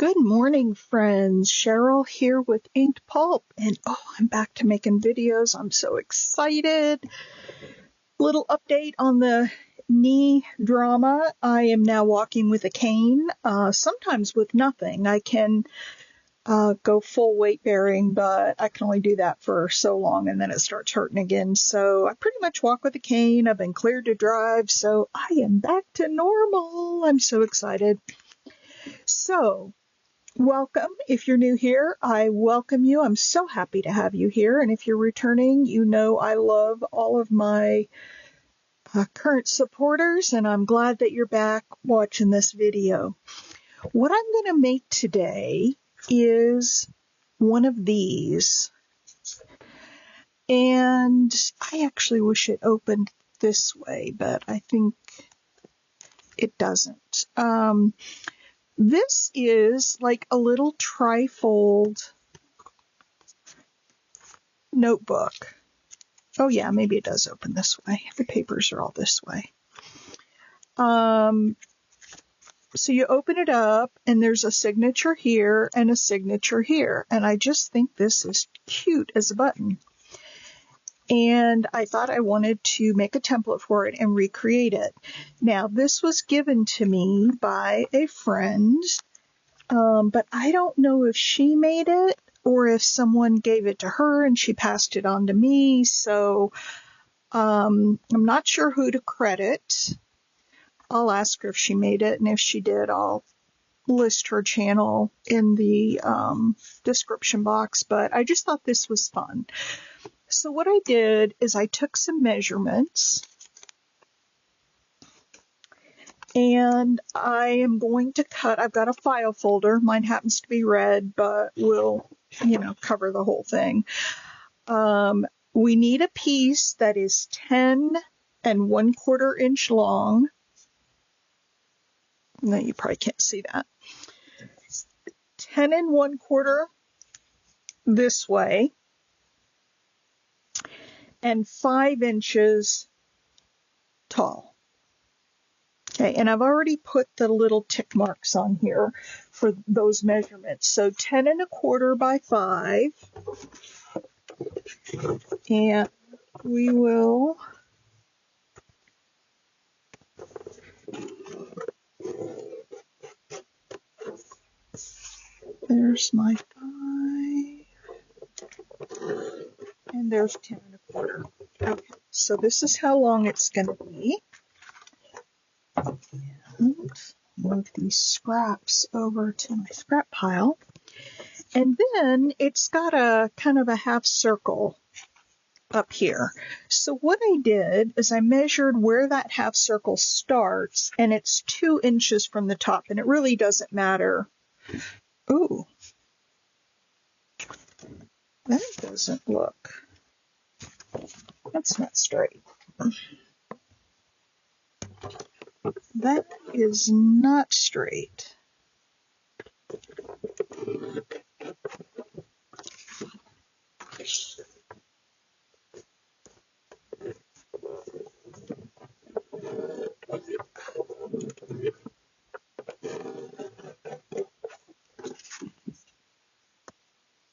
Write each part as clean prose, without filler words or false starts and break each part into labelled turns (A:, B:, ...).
A: Good morning, friends. Cheryl here with Inked Pulp, and I'm back to making videos. I'm so excited. Little update on the knee drama. I am now walking with a cane, sometimes with nothing. I can go full weight bearing, but I can only do that for so long and then it starts hurting again. So I pretty much walk with a cane. I've been cleared to drive, so I am back to normal. I'm so excited. So, welcome. If you're new here, I welcome you. I'm so happy to have you here. And if you're returning, you know I love all of my current supporters, and I'm glad that you're back watching this video. What I'm going to make today is one of these. And I actually wish it opened this way, but I think it doesn't. This is like a little trifold notebook. Oh yeah, maybe it does open this way. The papers are all this way. So you open it up and there's a signature here and a signature here. And I just think this is cute as a button. And I thought I wanted to make a template for it and recreate it. Now, this was given to me by a friend, but I don't know if she made it or if someone gave it to her and she passed it on to me. So I'm not sure who to credit. I'll ask her if she made it, and if she did, I'll list her channel in the description box. But I just thought this was fun. So what I did is I took some measurements, and I am going to cut. I've got a file folder. Mine happens to be red, but we'll, cover the whole thing. We need a piece that is 10 1/4 inch long. No, you probably can't see that. 10 1/4 this way, and 5 inches tall. Okay, and I've already put the little tick marks on here for those measurements. So 10 1/4 by 5, and we will there's my 5, and there's 10 1/4. Okay, so this is how long it's going to be. And move these scraps over to my scrap pile. And then it's got a kind of a half circle up here. So what I did is I measured where that half circle starts, and it's 2 inches from the top, and it really doesn't matter. Ooh, that doesn't look, that's not straight. That is not straight.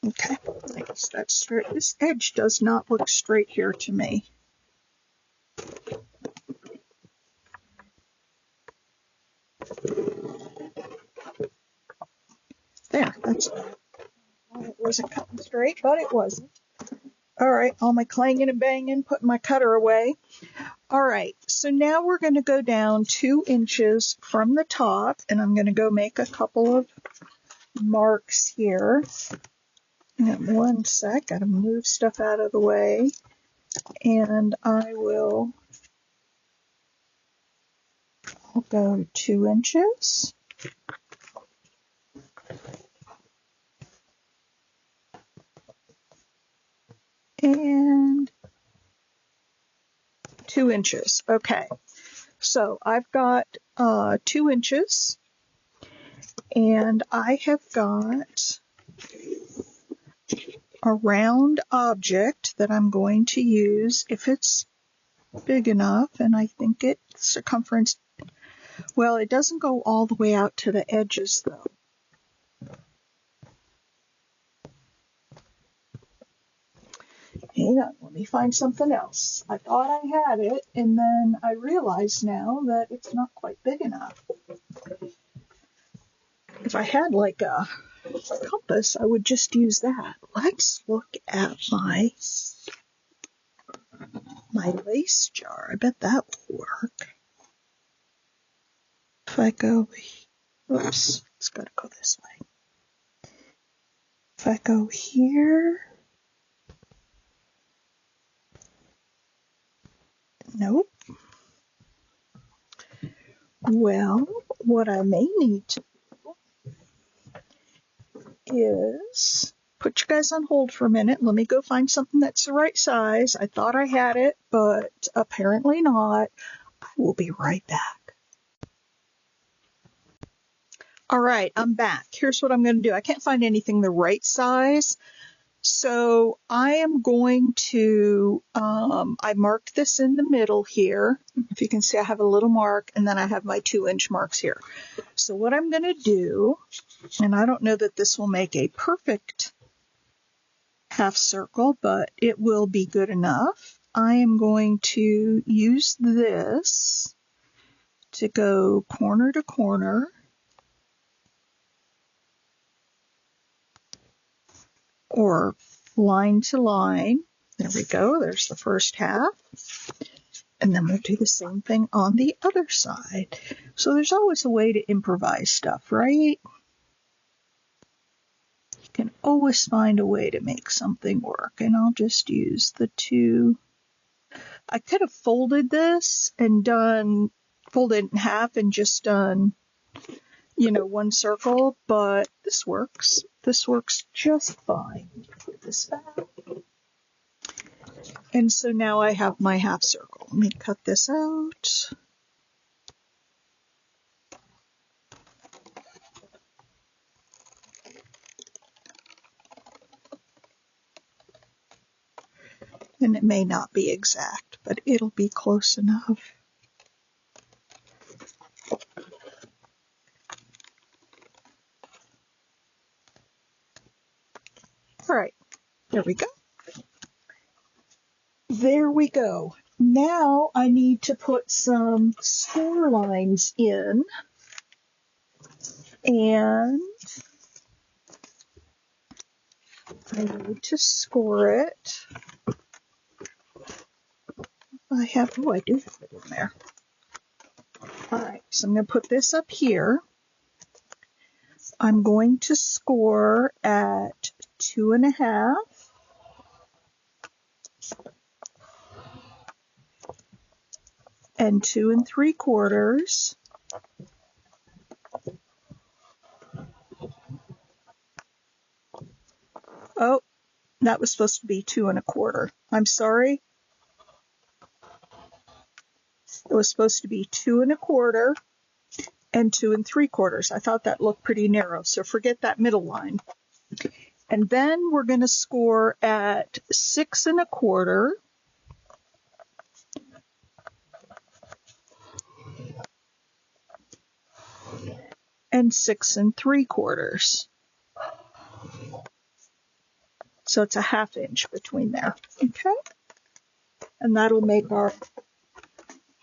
A: Okay, I guess that's straight. This edge does not look straight here to me. There, that's it. It wasn't cutting straight, but it wasn't. All right, all my clanging and banging, putting my cutter away. All right, so now we're going to go down 2 inches from the top, and I'm going to go make a couple of marks here. And one sec, got to move stuff out of the way, and I'll go 2 inches. And 2 inches. Okay, so I've got 2 inches, and I have got a round object that I'm going to use if it's big enough, and I think its circumference, well, it doesn't go all the way out to the edges though. hang on, let me find something else. I thought I had it, and then I realize now that it's not quite big enough. If I had like a compass, I would just use that. Let's look at my lace jar. I bet that will work. If I go, oops, it's got to go this way. If I go here, nope. Well, what I may need to do is put you guys on hold for a minute. Let me go find something that's the right size. I thought I had it, but apparently not. I will be right back. All right, I'm back. Here's what I'm going to do. I can't find anything the right size. So I am going to, I marked this in the middle here. If you can see, I have a little mark, and then I have my 2-inch marks here. So what I'm going to do, and I don't know that this will make a perfect half circle, but it will be good enough. I am going to use this to go corner to corner, or line to line. There we go. There's the first half. And then we'll do the same thing on the other side. So there's always a way to improvise stuff, right? You can always find a way to make something work. And I'll just use the two. I could have folded this and folded it in half and just done, one circle, but this works. This works just fine. Put this back. And so now I have my half circle. Let me cut this out. And it may not be exact, but it'll be close enough. All right, there we go. There we go. Now I need to put some score lines in, and I need to score it. I do have it in there. All right, so I'm going to put this up here. I'm going to score at 2.5. And 2 3/4. Oh, that was supposed to be 2 1/4. I'm sorry. It was supposed to be 2 1/4 and 2 3/4. I thought that looked pretty narrow, so forget that middle line. And then we're going to score at 6 1/4. And 6 3/4. So it's a 1/2 inch between there. Okay. And that'll make our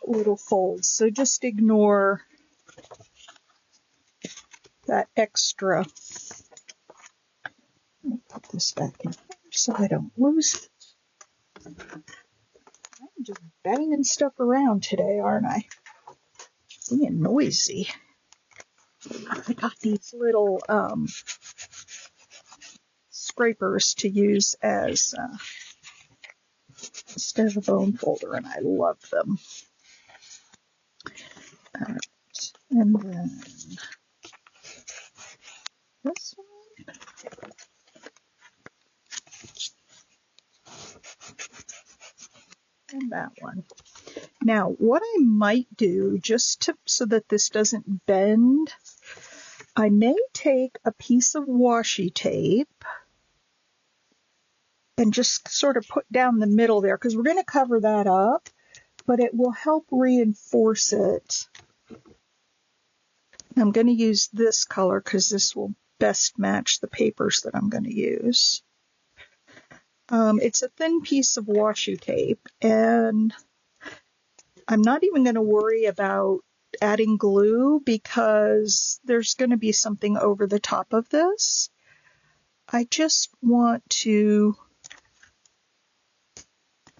A: little folds. So just ignore that extra. Let me put this back in here so I don't lose it. I'm just banging stuff around today, aren't I? Being noisy. I got these little scrapers to use as instead of a bone folder, and I love them. All right. And then this one. And that one. Now, what I might do, just so that this doesn't bend, I may take a piece of washi tape and just sort of put down the middle there, because we're going to cover that up, but it will help reinforce it. I'm going to use this color because this will best match the papers that I'm going to use. It's a thin piece of washi tape, and I'm not even going to worry about adding glue because there's going to be something over the top of this. I just want to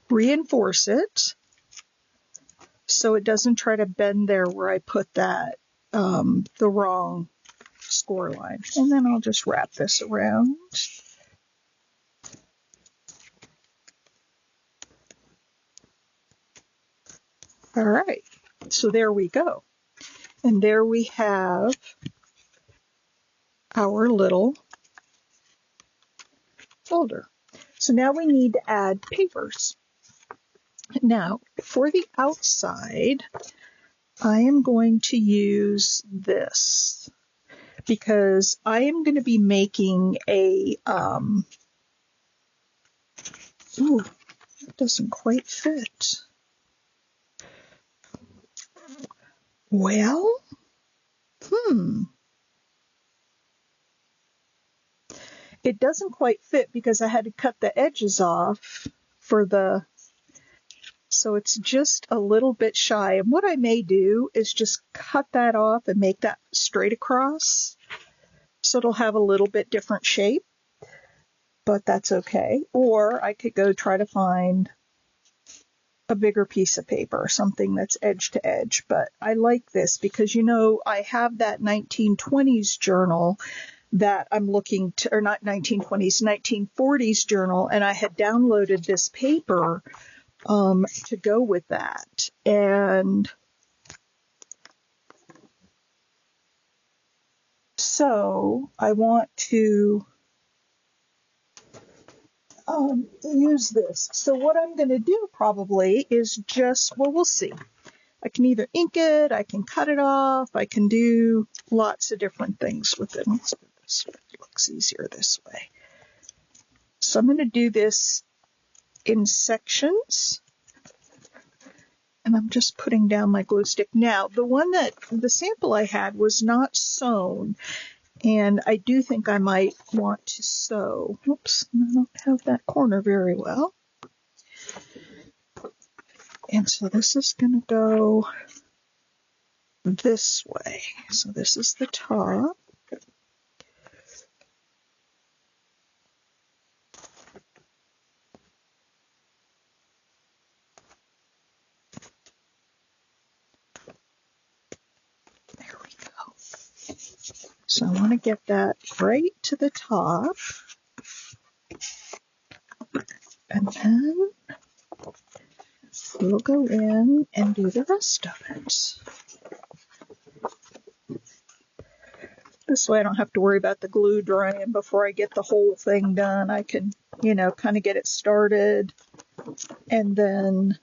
A: reinforce it so it doesn't try to bend there where I put that, the wrong score line. And then I'll just wrap this around. All right, so there we go. And there we have our little folder. So now we need to add papers. Now, for the outside, I am going to use this because I am going to be making a, ooh, it doesn't quite fit. Well, it doesn't quite fit because I had to cut the edges off for the, so it's just a little bit shy. And what I may do is just cut that off and make that straight across. So it'll have a little bit different shape, but that's okay. Or I could go try to find a bigger piece of paper, something that's edge to edge. But I like this because, you know, I have that 1920s journal that I'm looking to, or not 1920s, 1940s journal, and I had downloaded this paper to go with that. And so I want to use this. So what I'm going to do probably is just, well, we'll see. I can either ink it, I can cut it off, I can do lots of different things with it. Let's put this, it looks easier this way. So I'm going to do this in sections. And I'm just putting down my glue stick. Now, the sample I had was not sewn. And I do think I might want to sew. Oops, I don't have that corner very well. And so this is going to go this way. So this is the top. There we go. So I want to get that right to the top. And then we'll go in and do the rest of it. This way I don't have to worry about the glue drying before I get the whole thing done. I can, you know, kind of get it started and then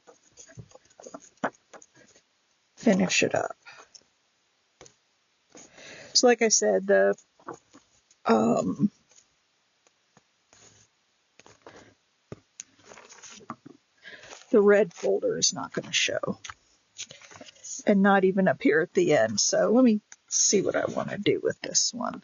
A: finish it up. So like I said, the red folder is not going to show, and not even up here at the end. So let me see what I want to do with this one.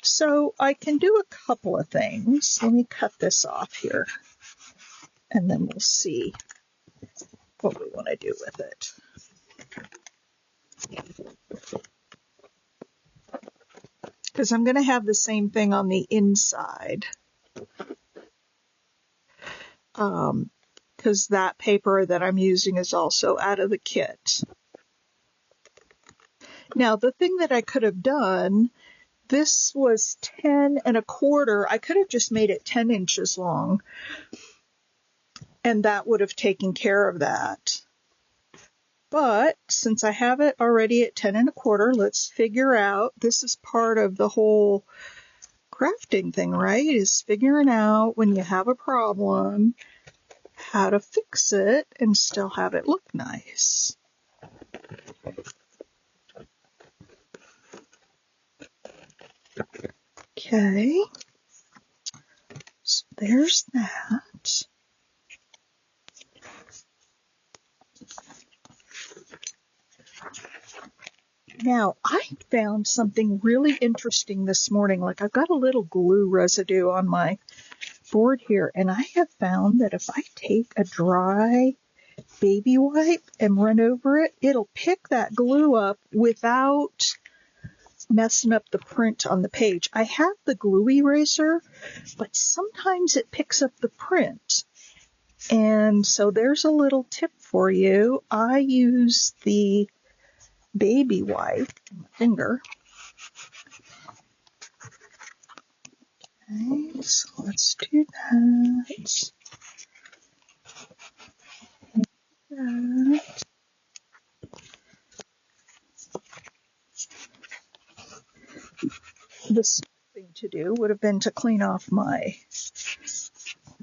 A: So I can do a couple of things. Let me cut this off here, and then we'll see what we want to do with it. Because I'm going to have the same thing on the inside. Because that paper that I'm using is also out of the kit. Now, the thing that I could have done, this was 10 1/4. I could have just made it 10 inches long, and that would have taken care of that. But since I have it already at 10 1/4, let's figure out, this is part of the whole crafting thing, right? Is figuring out when you have a problem, how to fix it and still have it look nice. Okay, so there's that. Now, I found something really interesting this morning. Like, I've got a little glue residue on my board here, and I have found that if I take a dry baby wipe and run over it, it'll pick that glue up without messing up the print on the page. I have the glue eraser, but sometimes it picks up the print. And so there's a little tip for you. I use the baby wipe in my finger. Okay, so let's do that. That. The smart thing to do would have been to clean off my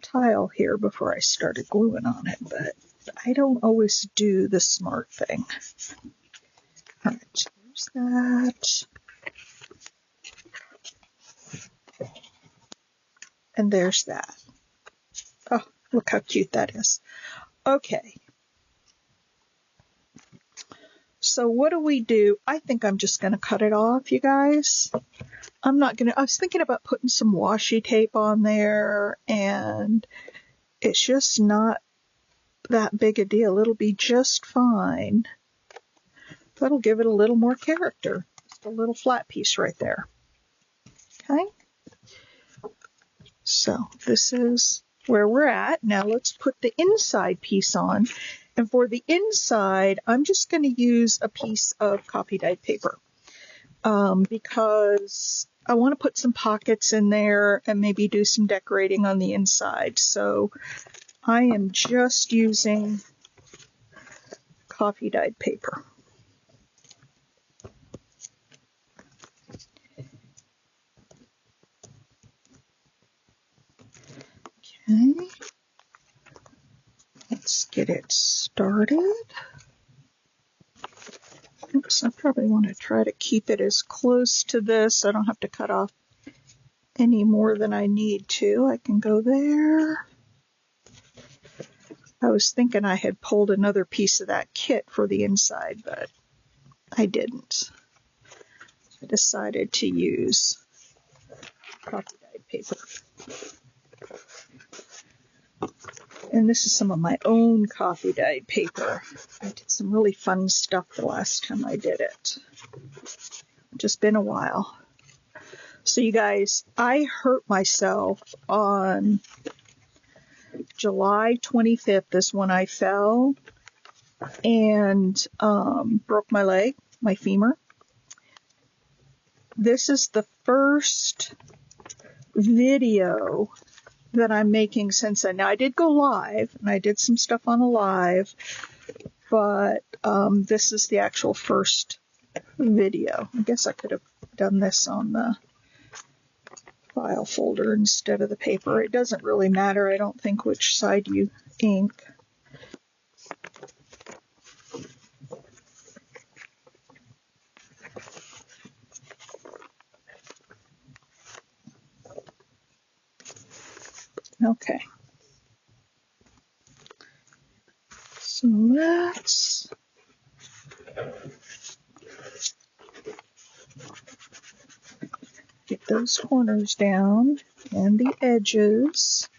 A: tile here before I started gluing on it, but I don't always do the smart thing. All right, there's that. And there's that. Oh, look how cute that is. Okay. So what do we do? I think I'm just going to cut it off, you guys. I was thinking about putting some washi tape on there, and it's just not that big a deal. It'll be just fine. That'll give it a little more character. Just a little flat piece right there. Okay. So this is where we're at. Now let's put the inside piece on. And for the inside, I'm just going to use a piece of coffee dyed paper because I want to put some pockets in there and maybe do some decorating on the inside. So I am just using coffee dyed paper. Okay. Let's get it started. Oops, I probably want to try to keep it as close to this. I don't have to cut off any more than I need to. I can go there. I was thinking I had pulled another piece of that kit for the inside, but I didn't. I decided to use coffee dyed paper. And this is some of my own coffee dyed paper. I did some really fun stuff the last time I did it. Just been a while. So you guys, I hurt myself on July 25th is when I fell and broke my leg, my femur. This is the first video that I'm making since then. Now, I did go live, and I did some stuff on a live, but this is the actual first video. I guess I could have done this on the file folder instead of the paper. It doesn't really matter, I don't think, which side you ink. Okay. So let's get those corners down and the edges.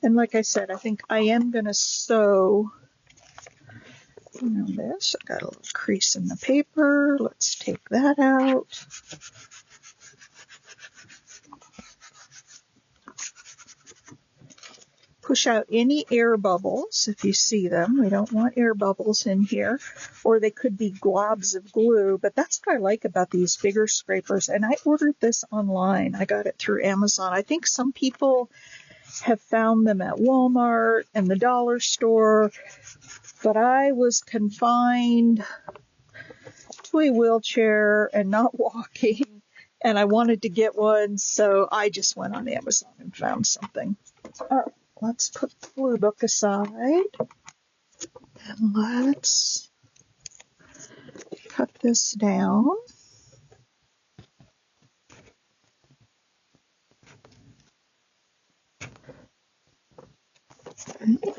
A: And like I said, I think I am going to sew around this. I got a little crease in the paper. Let's take that out. Push out any air bubbles if you see them. We don't want air bubbles in here, or they could be globs of glue, but that's what I like about these bigger scrapers. And I ordered this online. I got it through Amazon. I think some people have found them at Walmart and the dollar store, but I was confined to a wheelchair and not walking, and I wanted to get one, so I just went on Amazon and found something. All right. Let's put the blue book aside, and let's cut this down. Okay.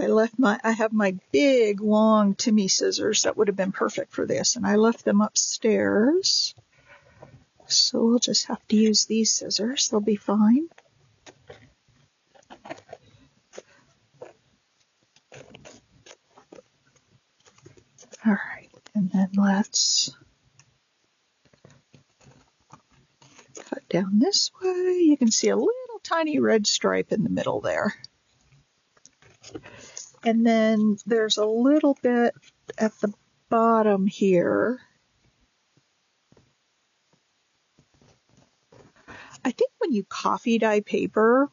A: I have my big, long Timmy scissors that would have been perfect for this, and I left them upstairs. So we'll just have to use these scissors. They'll be fine. All right, and then let's cut down this way. You can see a little tiny red stripe in the middle there. And then there's a little bit at the bottom here. I think when you coffee dye paper,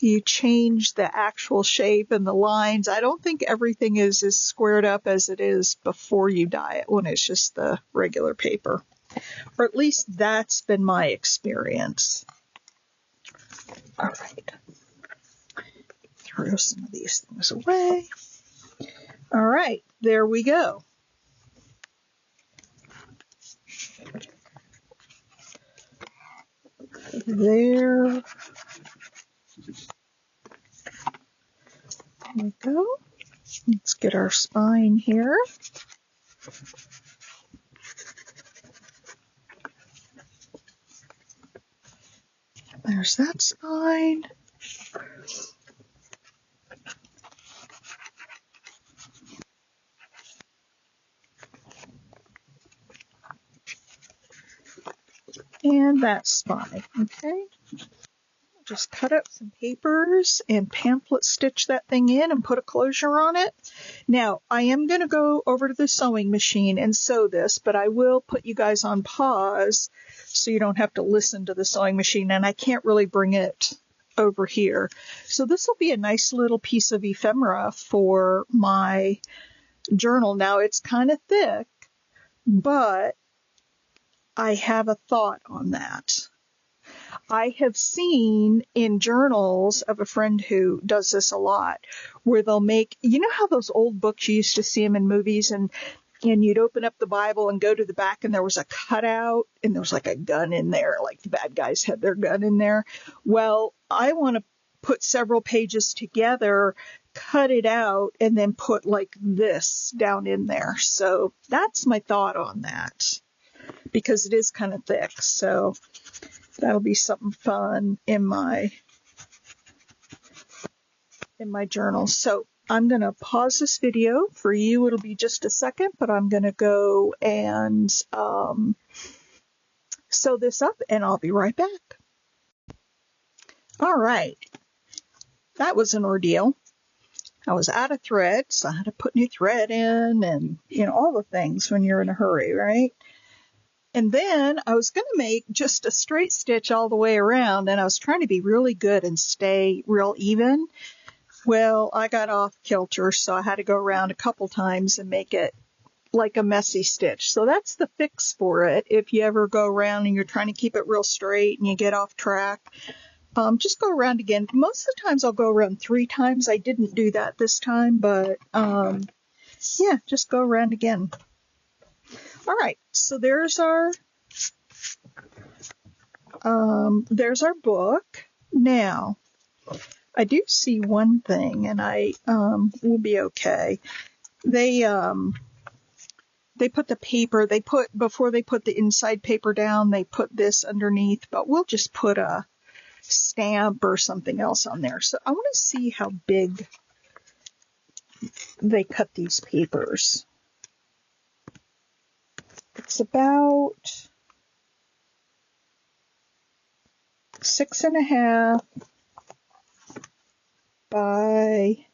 A: you change the actual shape and the lines. I don't think everything is as squared up as it is before you dye it when it's just the regular paper. Or at least that's been my experience. All right. Throw some of these things away. All right, there we go. There we go. Let's get our spine here. There's that spine. And that spine, okay? Just cut up some papers and pamphlet stitch that thing in and put a closure on it. Now, I am going to go over to the sewing machine and sew this, but I will put you guys on pause so you don't have to listen to the sewing machine, and I can't really bring it over here. So this will be a nice little piece of ephemera for my journal. Now, it's kind of thick, but I have a thought on that. I have seen in journals of a friend who does this a lot, where they'll make, you know how those old books, you used to see them in movies, and you'd open up the Bible and go to the back and there was a cutout and there was like a gun in there, like the bad guys had their gun in there. Well, I want to put several pages together, cut it out, and then put like this down in there. So that's my thought on that, because it is kind of thick. So that'll be something fun in my journal. So I'm going to pause this video. For you, it'll be just a second, but I'm going to go and sew this up, and I'll be right back. All right. That was an ordeal. I was out of thread, so I had to put new thread in and, all the things when you're in a hurry, right? And then I was going to make just a straight stitch all the way around, and I was trying to be really good and stay real even. Well, I got off kilter, so I had to go around a couple times and make it like a messy stitch. So that's the fix for it. If you ever go around and you're trying to keep it real straight and you get off track, just go around again. Most of the times I'll go around 3 times. I didn't do that this time, but yeah, just go around again. All right, so there's our book. Now, I do see one thing, and I will be okay. They put the paper, before they put the inside paper down, they put this underneath, but we'll just put a stamp or something else on there. So I want to see how big they cut these papers. It's about 6.5 by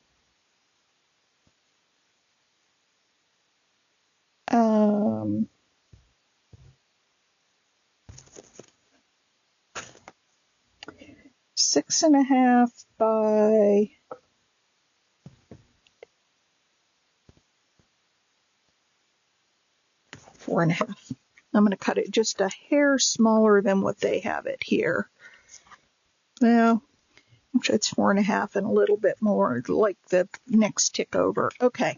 A: 6.5 by 4.5. I'm going to cut it just a hair smaller than what they have it here. Well, it's 4.5 and a little bit more, like the next tick over. Okay.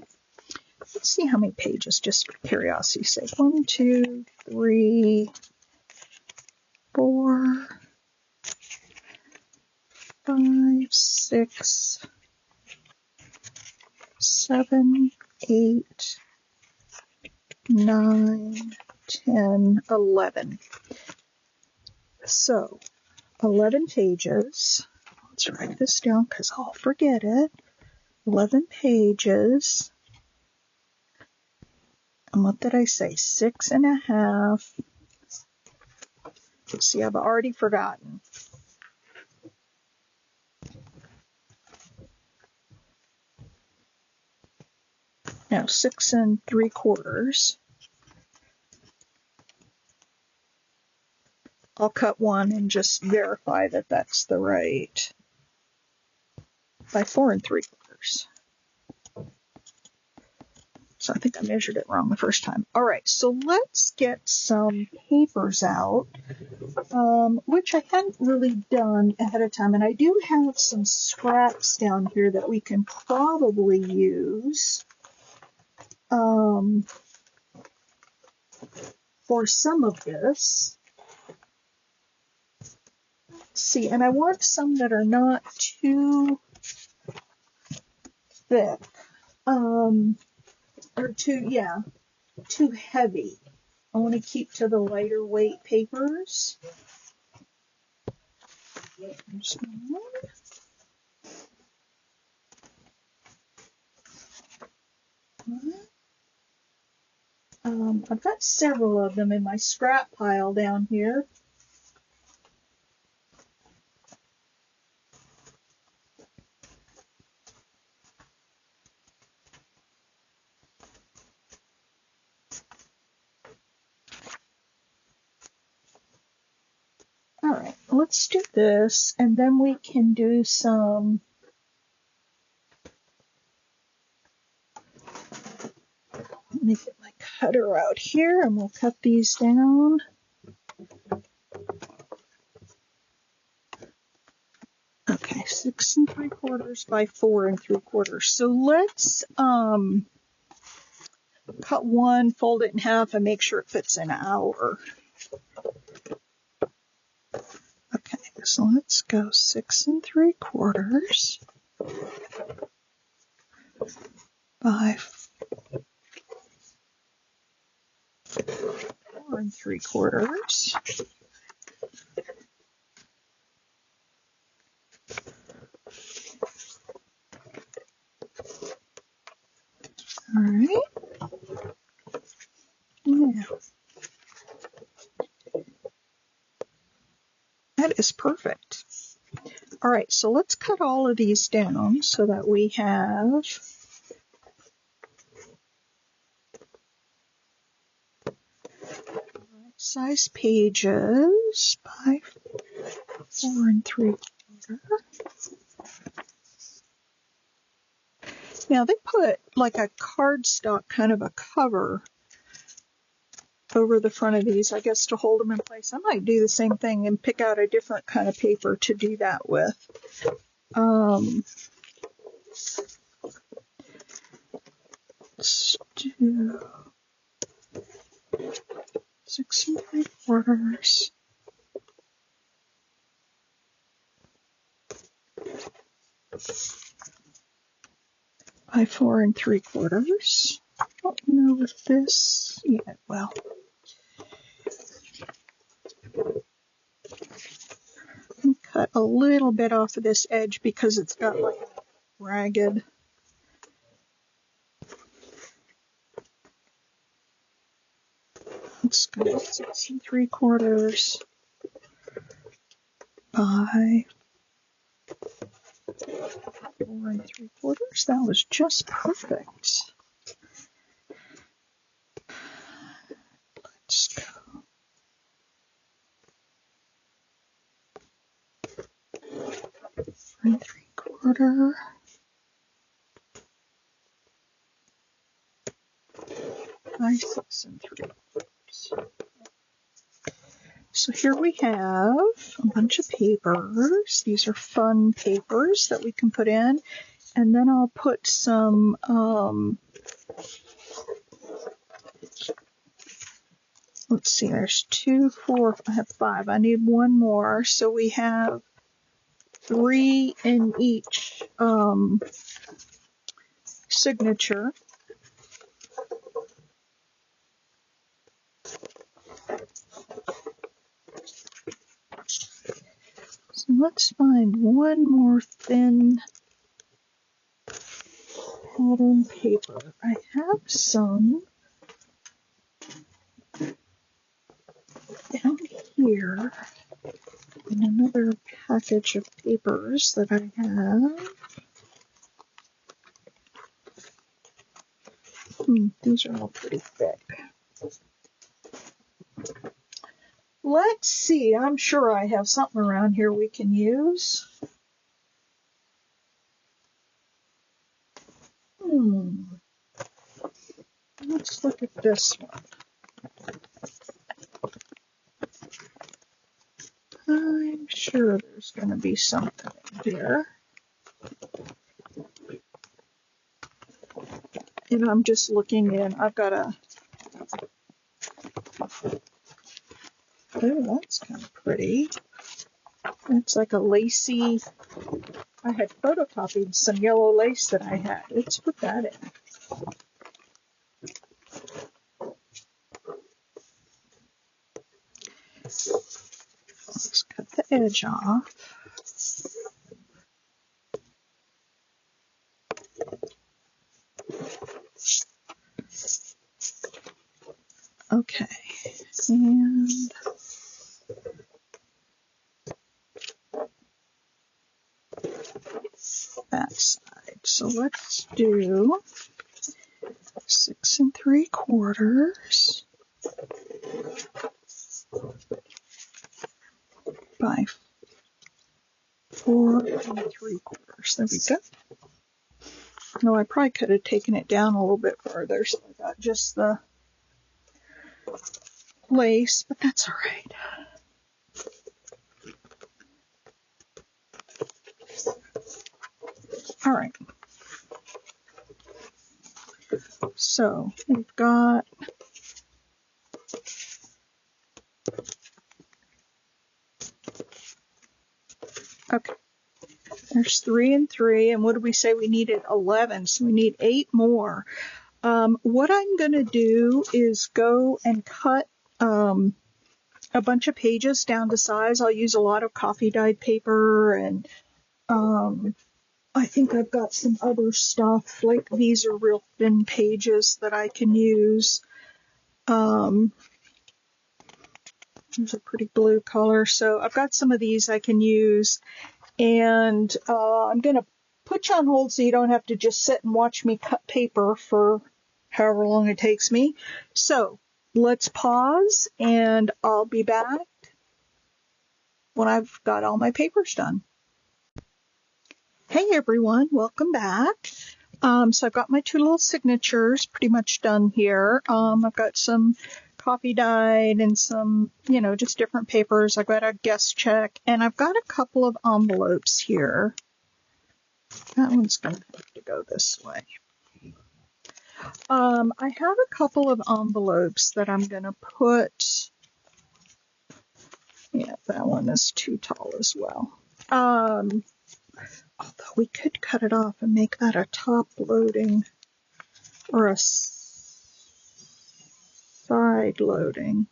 A: Let's see how many pages, just for curiosity's sake. 1, 2, 3, 4, 5, 6, 7, 8, 9, 10, 11. So 11 pages. Let's write this down because I'll forget it. 11 pages. And what did I say? 6.5. See, I've already forgotten. No, 6 3/4. I'll cut one and just verify that that's the right. By 4 3/4. So I think I measured it wrong the first time. All right, so let's get some papers out, which I hadn't really done ahead of time. And I do have some scraps down here that we can probably use for some of this. Let's see, and I want some that are not too thick. Or too heavy. I want to keep to the lighter weight papers. There's one. I've got several of them in my scrap pile down here. All right, let's do this, and then we can do some let me get my cutter out here, and we'll cut these down. Okay, 6 3/4 by 4 3/4. So let's cut one, fold it in half, and make sure it fits an hour. Okay, so let's go 6 3/4 by 4 3/4. All right. Now, that is perfect. All right, so let's cut all of these down so that we have size pages by 4 3/4. Now they put like a cardstock kind of a cover over the front of these, I guess, to hold them in place. I might do the same thing and pick out a different kind of paper to do that with. Let's do 6 3/4 by 4 3/4. I don't know if this, yeah, well. Cut a little bit off of this edge because it's got like a ragged. Let's go 6 3/4 by 4 3/4. That was just perfect. Let's go 4 3/4 by 6 3/4. So here we have a bunch of papers. These are fun papers that we can put in. And then I'll put some let's see, there's 2, 4, I have 5. I need one more. So we have 3 in each signature. So let's find one more thin pattern paper. I have some down here in another package of papers that I have. These are all pretty thick. Let's see, I'm sure I have something around here we can use. Let's look at this one. I'm sure there's going to be something in here. And I'm just looking in. I've got a... Oh, that's kind of pretty. It's like a lacy... I had photocopied some yellow lace that I had. Let's put that in. Let's cut the edge off. Okay, and that side. So let's do 6 3/4 by 4 3/4. There we go. No, I probably could have taken it down a little bit further, so I got just the lace, but that's all right. All right. So we've got okay. There's 3 and 3, and what did we say we needed? 11, so we need 8 more. What I'm going to do is go and cut a bunch of pages down to size. I'll use a lot of coffee dyed paper, and I think I've got some other stuff, like these are real thin pages that I can use. There's a pretty blue color, so I've got some of these I can use, and I'm going to put you on hold so you don't have to just sit and watch me cut paper for however long it takes me. So let's pause, and I'll be back when I've got all my papers done. Hey everyone, welcome back. So I've got my 2 little signatures pretty much done here. I've got some coffee dyed and some, just different papers. I've got a guest check, and I've got a couple of envelopes here. That one's going to have to go this way. I have a couple of envelopes that I'm going to put, that one is too tall as well. Although we could cut it off and make that a top loading or a side loading.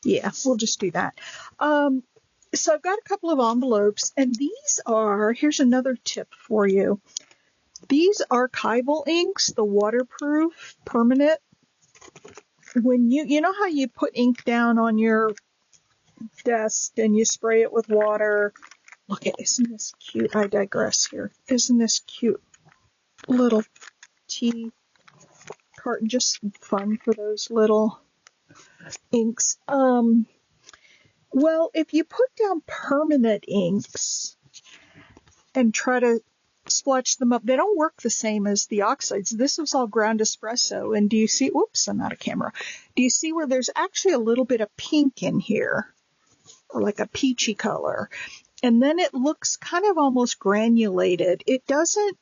A: Yeah, we'll just do that. So I've got a couple of envelopes, and these are, here's another tip for you. These archival inks, the waterproof permanent. When you know how you put ink down on your desk and you spray it with water. Look at, isn't this cute? I digress here. Isn't this cute little tea carton? Just fun for those little inks. Well, if you put down permanent inks and try to splotch them up, they don't work the same as the oxides. This was all ground espresso, and do you see, whoops, I'm out of camera. Do you see where there's actually a little bit of pink in here, or like a peachy color? And then it looks kind of almost granulated. It doesn't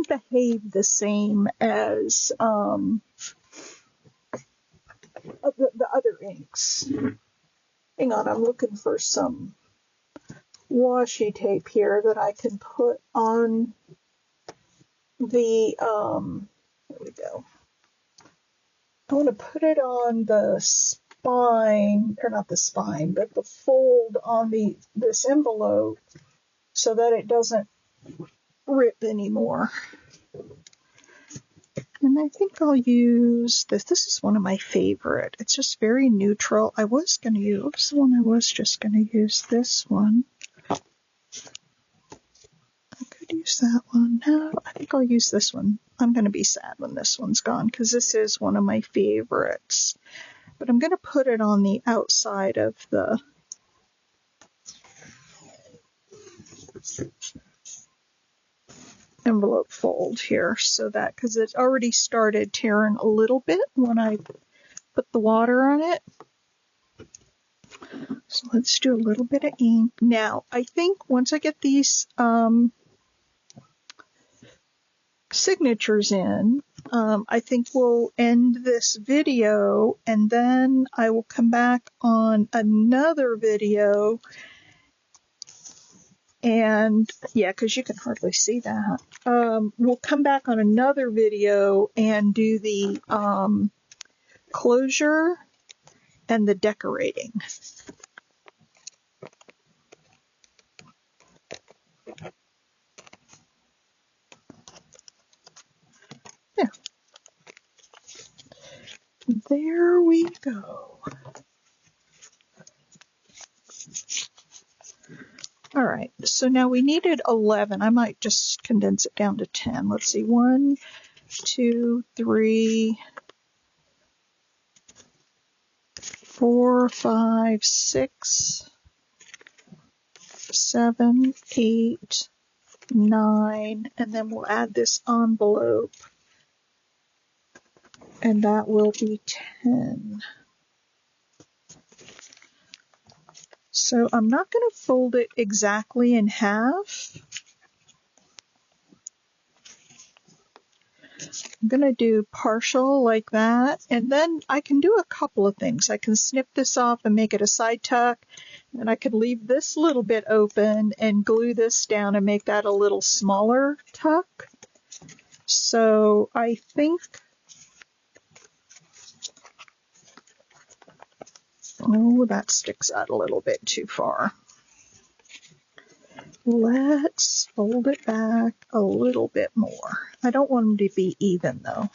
A: behave the same as the other inks. Hang on, I'm looking for some washi tape here that I can put on There we go. I want to put it on the spine, or not the spine, but the fold on this envelope so that it doesn't rip anymore. And I think I'll use this. This is one of my favorite. It's just very neutral. I was going to use the one I was just going to use this one. I could use that one. No, I think I'll use this one. I'm going to be sad when this one's gone because this is one of my favorites. But I'm going to put it on the outside of the envelope fold here, so that, because it already started tearing a little bit when I put the water on it. So let's do a little bit of ink. Now, I think once I get these signatures in, I think we'll end this video, and then I will come back on another video. And yeah, because you can hardly see that. We'll come back on another video and do the closure and the decorating. Yeah. There we go. All right, so now we needed 11. I might just condense it down to 10. Let's see, 1, 2, 3, 4, 5, 6, 7, 8, 9, and then we'll add this envelope, and that will be 10. So I'm not going to fold it exactly in half. I'm going to do partial like that, and then I can do a couple of things. I can snip this off and make it a side tuck, and I could leave this little bit open and glue this down and make that a little smaller tuck. So I think, oh, that sticks out a little bit too far. Let's fold it back a little bit more. I don't want them to be even though.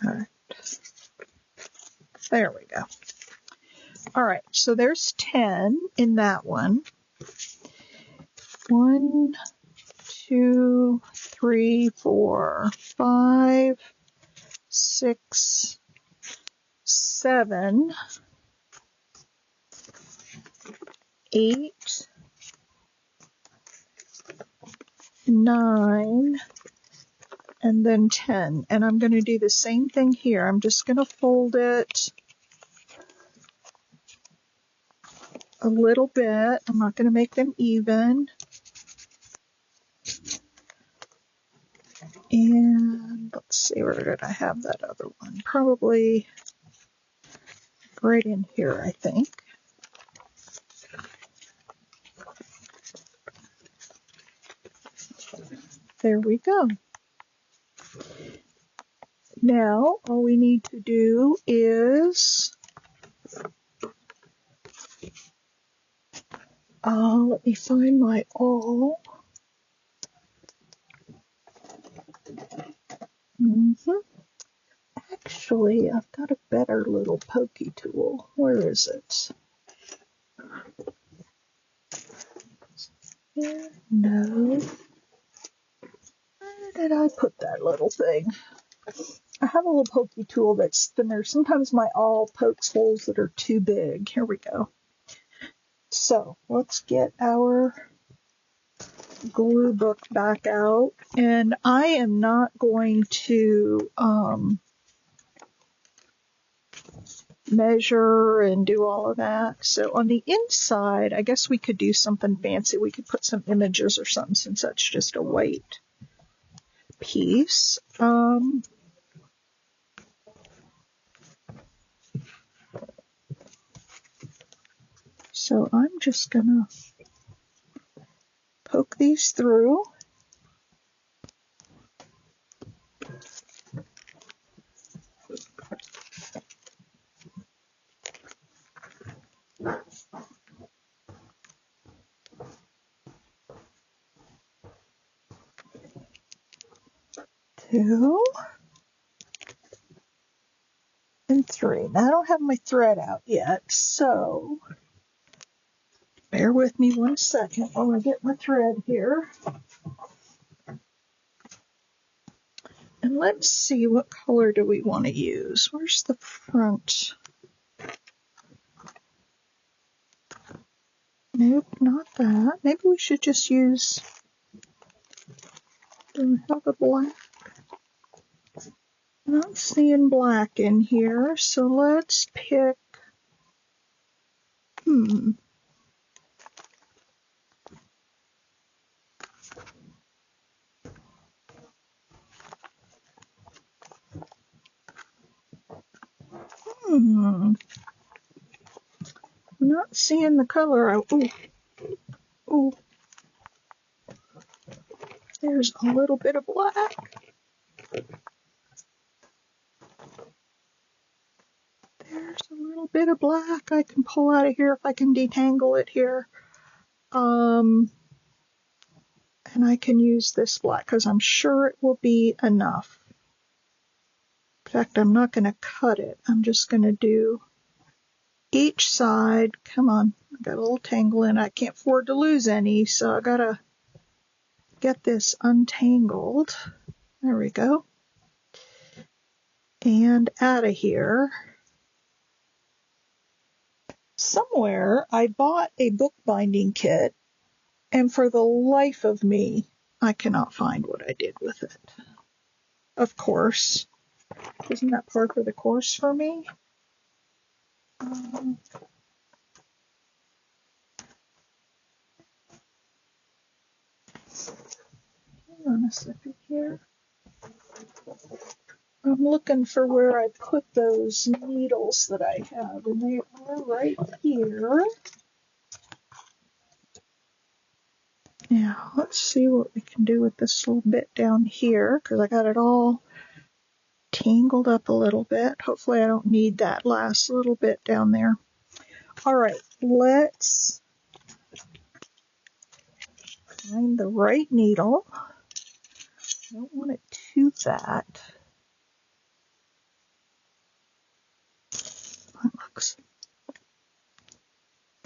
A: All right. There we go. All right, so there's 10 in that one. 1, 2, 3, 4, 5, 6, 7, 8, 9, and then 10. And I'm going to do the same thing here. I'm just going to fold it a little bit. I'm not going to make them even. And let's see, where did I have that other one? Probably right in here, I think. There we go. Now, all we need to do is, let me find my awl. Actually, I've got a better little pokey tool. Where is it? No. Where did I put that little thing? I have a little pokey tool that's thinner. Sometimes my awl pokes holes that are too big. Here we go. So let's get our glue book back out. And I am not going to measure and do all of that. So on the inside, I guess we could do something fancy. We could put some images or something since that's just a white piece. So I'm just gonna Poke these through. Two and three. Now I don't have my thread out yet, so bear with me 1 second while I get my thread here. And let's see, what color do we want to use? Where's the front? Nope, not that. Maybe we should just use, do we have a black? Not seeing black in here, so let's pick, I'm not seeing the color. Ooh, there's a little bit of black. There's a little bit of black I can pull out of here if I can detangle it here. And I can use this black because I'm sure it will be enough. In fact, I'm not going to cut it. I'm just going to do each side. Come on, I got a little tangle in. I can't afford to lose any, so I got to get this untangled. There we go. And out of here. Somewhere I bought a bookbinding kit, and for the life of me, I cannot find what I did with it. Of course. Isn't that part of the course for me? Hang on a second here. I'm looking for where I put those needles that I have, and they are right here. Now, let's see what we can do with this little bit down here, because I got it all tangled up a little bit. Hopefully I don't need that last little bit down there. All right, let's find the right needle. I don't want it too fat.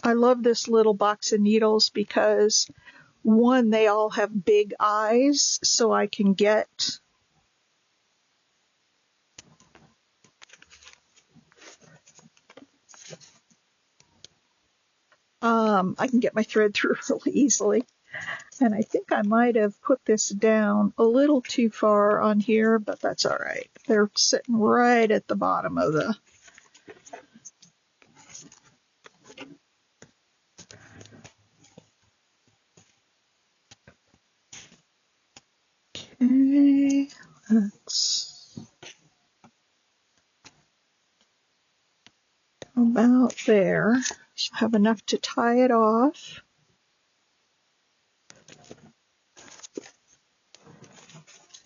A: I love this little box of needles because, one, they all have big eyes, so I can get my thread through really easily. And I think I might have put this down a little too far on here, but that's all right. They're sitting right at the bottom of the Okay, let's about there. So have enough to tie it off.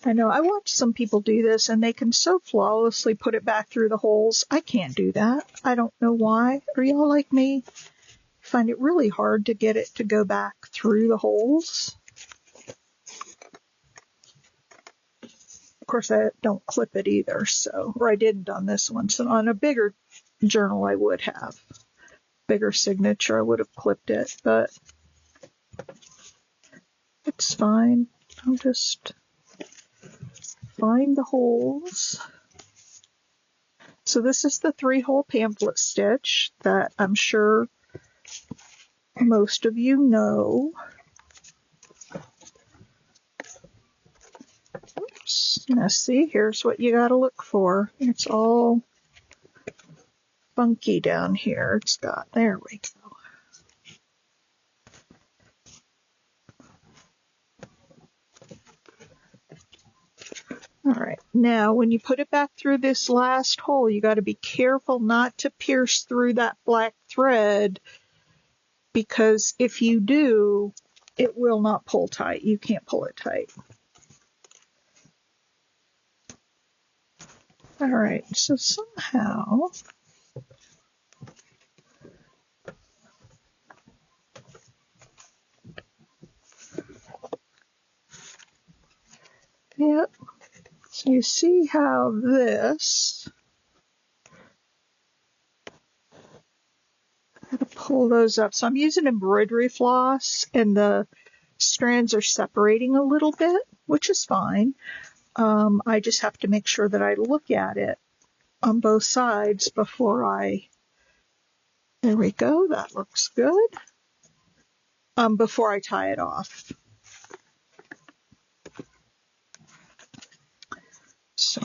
A: I know I watch some people do this and they can so flawlessly put it back through the holes. I can't do that. I don't know why. Are y'all like me? I find it really hard to get it to go back through the holes. Of course, I don't clip it either, or I didn't on this one. So on a bigger journal, I would have. Bigger signature, I would have clipped it, but it's fine. I'll just find the holes. So this is the 3-hole pamphlet stitch that I'm sure most of you know. Oops. Now see, here's what you gotta look for. It's all funky down here. There we go. All right, now when you put it back through this last hole, you got to be careful not to pierce through that black thread, because if you do, it will not pull tight. You can't pull it tight. All right, so somehow yep. So you see how this, I gotta pull those up. So I'm using embroidery floss and the strands are separating a little bit, which is fine. I just have to make sure that I look at it on both sides before there we go, that looks good. Before I tie it off. So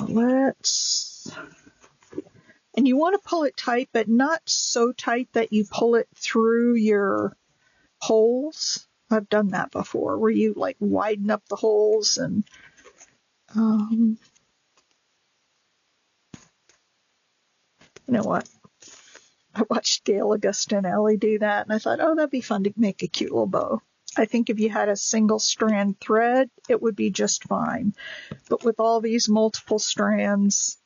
A: and you want to pull it tight, but not so tight that you pull it through your holes. I've done that before, where you like widen up the holes and you know what? I watched Gail Augustinelli do that, and I thought, oh, that'd be fun to make a cute little bow. I think if you had a single strand thread, it would be just fine. But with all these multiple strands,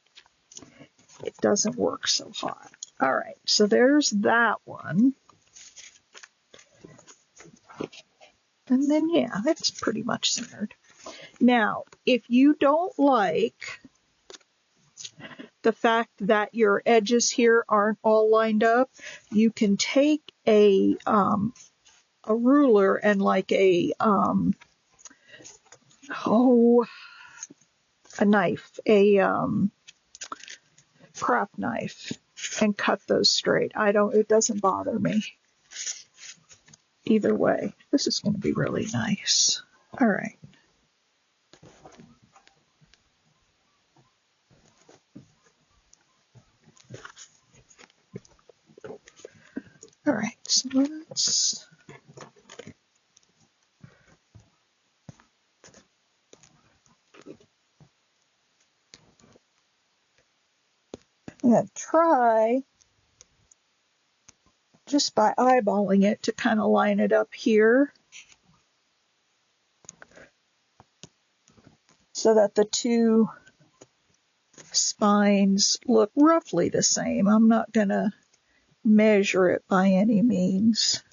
A: it doesn't work so hot. All right, so there's that one. And then, yeah, it's pretty much centered. Now, if you don't like the fact that your edges here aren't all lined up, you can take a ruler and like a knife, a craft knife, and cut those straight. It doesn't bother me. Either way, this is going to be really nice. All right. All right, so let's I'm going to try just by eyeballing it to kind of line it up here so that the two spines look roughly the same. I'm not going to measure it by any means.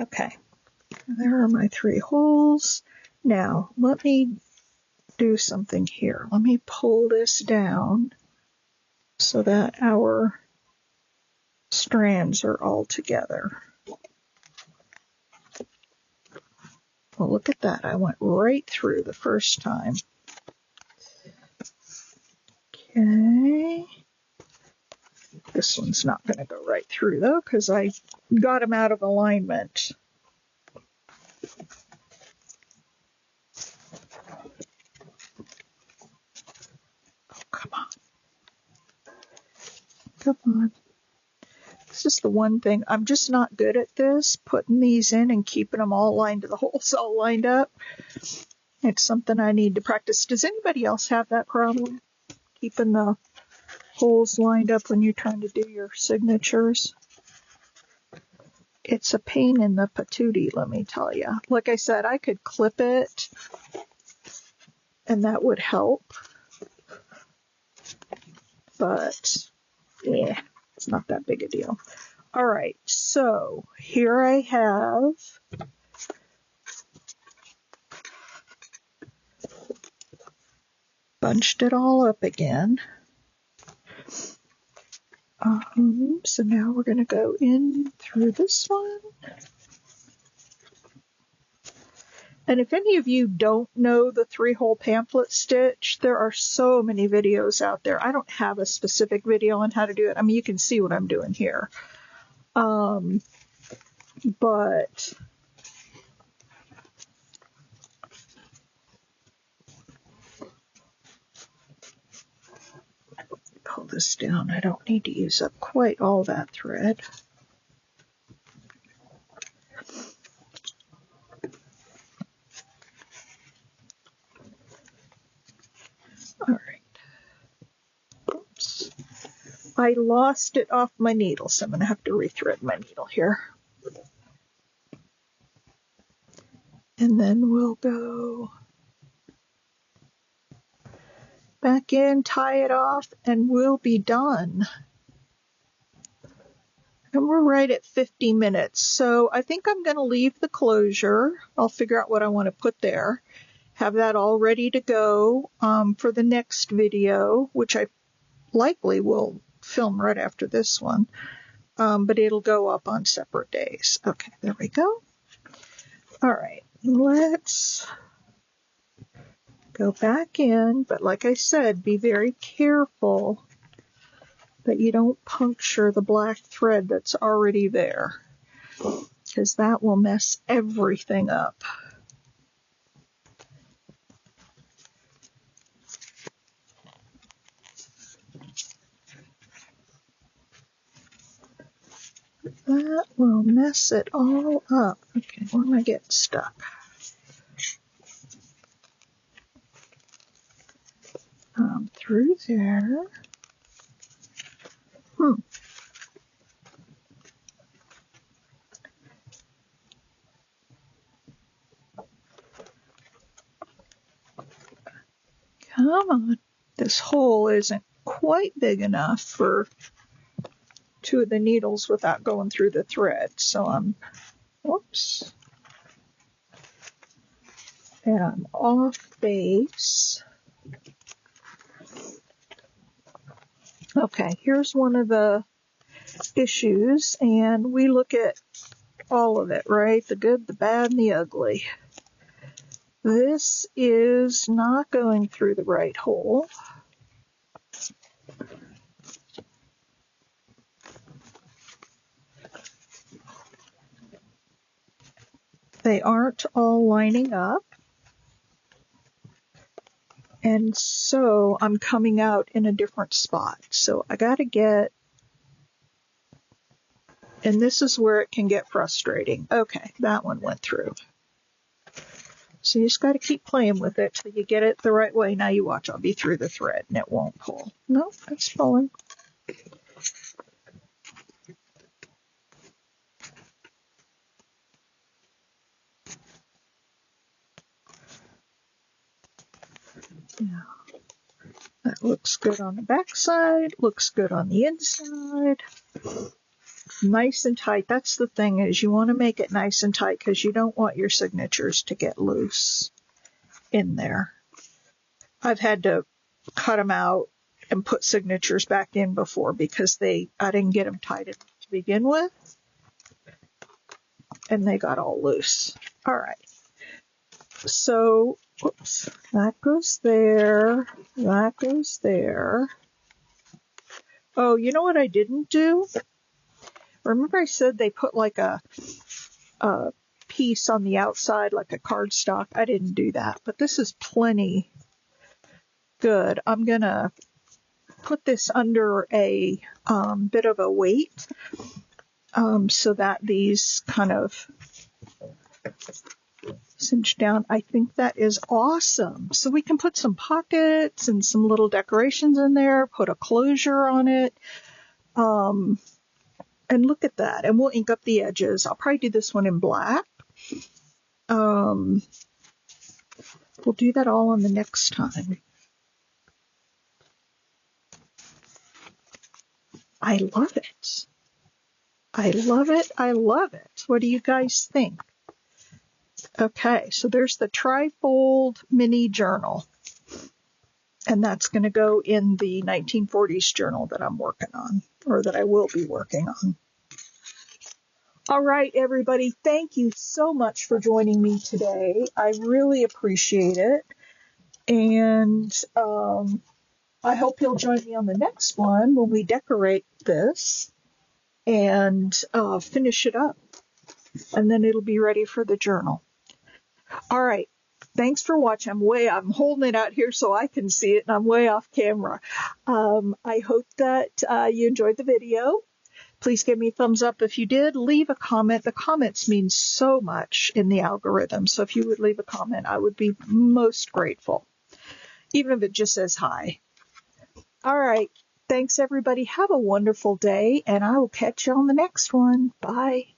A: Okay, there are my 3 holes. Now, let me do something here. Let me pull this down so that our strands are all together. Well, look at that. I went right through the first time. Okay. This one's not going to go right through, though, because I got them out of alignment. Oh, come on. Come on. This is the one thing. I'm just not good at this, putting these in and keeping them all lined, the holes all lined up. It's something I need to practice. Does anybody else have that problem? Keeping the holes lined up when you're trying to do your signatures? It's a pain in the patootie, let me tell you. Like I said, I could clip it, and that would help. But, yeah, it's not that big a deal. All right, so here I have bunched it all up again. So now we're going to go in through this one. And if any of you don't know the 3-hole pamphlet stitch, there are so many videos out there. I don't have a specific video on how to do it. I mean, you can see what I'm doing here. But pull this down. I don't need to use up quite all that thread. All right. Oops. I lost it off my needle, so I'm going to have to rethread my needle here. And then we'll go back in, tie it off, and we'll be done. And we're right at 50 minutes. So I think I'm going to leave the closure. I'll figure out what I want to put there. Have that all ready to go for the next video, which I likely will film right after this one. But it'll go up on separate days. Okay, there we go. All right, let's go back in. But like I said, be very careful that you don't puncture the black thread that's already there, because that will mess everything up. That will mess it all up. Okay, where am I getting stuck? Through there. Come on. This hole isn't quite big enough for two of the needles without going through the thread. So whoops. And I'm off base. Okay, here's one of the issues, and we look at all of it, right? The good, the bad, and the ugly. This is not going through the right hole. They aren't all lining up. And so I'm coming out in a different spot. So I got to get, and this is where it can get frustrating. Okay, that one went through. So you just got to keep playing with it till you get it the right way. Now you watch, I'll be through the thread and it won't pull. No, it's pulling. Yeah. That looks good on the back side, looks good on the inside. Nice and tight. That's the thing, is you want to make it nice and tight because you don't want your signatures to get loose in there. I've had to cut them out and put signatures back in before because I didn't get them tight enough to begin with. And they got all loose. All right. So, whoops, that goes there, that goes there. Oh, you know what I didn't do? Remember I said they put like a piece on the outside, like a cardstock? I didn't do that, but this is plenty good. I'm going to put this under a bit of a weight so that these kind of cinch down. I think that is awesome. So we can put some pockets and some little decorations in there, put a closure on it. And look at that. And we'll ink up the edges. I'll probably do this one in black. We'll do that all on the next time. I love it. I love it. I love it. What do you guys think? Okay, so there's the trifold mini journal, and that's going to go in the 1940s journal that I'm working on, or that I will be working on. All right, everybody, thank you so much for joining me today. I really appreciate it, and I hope you'll join me on the next one when we decorate this and finish it up, and then it'll be ready for the journal. All right. Thanks for watching. I'm holding it out here so I can see it, and I'm way off camera. I hope that you enjoyed the video. Please give me a thumbs up if you did. Leave a comment. The comments mean so much in the algorithm. So if you would leave a comment, I would be most grateful, even if it just says hi. All right. Thanks, everybody. Have a wonderful day, and I will catch you on the next one. Bye.